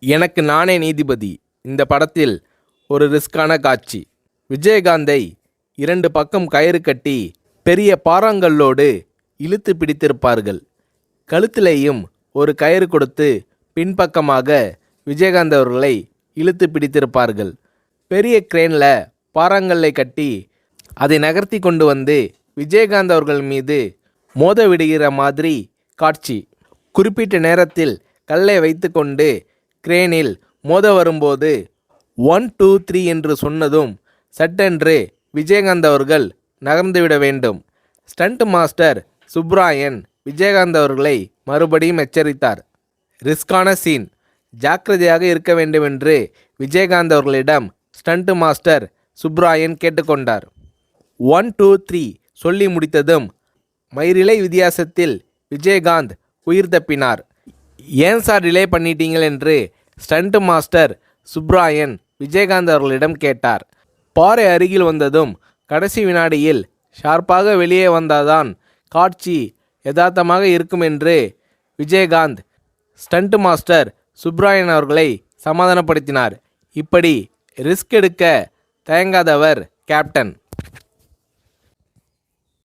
எனக்கு நானே நீதிபதி. இந்த படத்தில் ஒரு ரிஸ்கான காட்சி. விஜயகாந்தை 2 பக்கம் கயிறு கட்டி பெரிய பாறாங்கல்லோடு இழுத்து பிடித்திருப்பார்கள். கழுத்திலேயும் ஒரு கயிறு கொடுத்து பின்பக்கமாக விஜயகாந்த் அவர்களை இழுத்து பிடித்திருப்பார்கள். பெரிய கிரேனில் பாறாங்கல்லை கட்டி அதை நகர்த்தி கொண்டு வந்து விஜயகாந்த் அவர்கள் மீது மோத விடுகிற மாதிரி காட்சி. குறிப்பிட்ட நேரத்தில் கல்லை வைத்து கொண்டு கிரேனில் மோத வரும்போது 1 2 3 என்று சொன்னதும் சட்டென்று விஜயகாந்த் அவர்கள் நகர்ந்துவிட வேண்டும். ஸ்டண்ட் மாஸ்டர் சுப்ராயன் விஜயகாந்த் அவர்களை மறுபடியும் எச்சரித்தார். ரிஸ்கான சீன், ஜாக்கிரதையாக இருக்க வேண்டுமென்று விஜயகாந்த் அவர்களிடம் ஸ்டண்ட் மாஸ்டர் சுப்ராயன் கேட்டுக்கொண்டார். 1 2 3 சொல்லி முடித்ததும் மயிரிழை வித்தியாசத்தில் விஜயகாந்த் உயிர் தப்பினார். ஏன் சார் டிலே பண்ணிட்டீங்கள் என்று ஸ்டண்ட் மாஸ்டர் சுப்ராயன் விஜயகாந்த் அவர்களிடம் கேட்டார். பாறை அருகில் வந்ததும் கடைசி வினாடியில் ஷார்ப்பாக வெளியே வந்தாதான் காட்சி யதார்த்தமாக இருக்கும் என்று விஜயகாந்த் ஸ்டண்ட் மாஸ்டர் சுப்ராயன் அவர்களை சமாதானப்படுத்தினார். இப்படி ரிஸ்க் எடுக்க தயங்காதவர் கேப்டன்.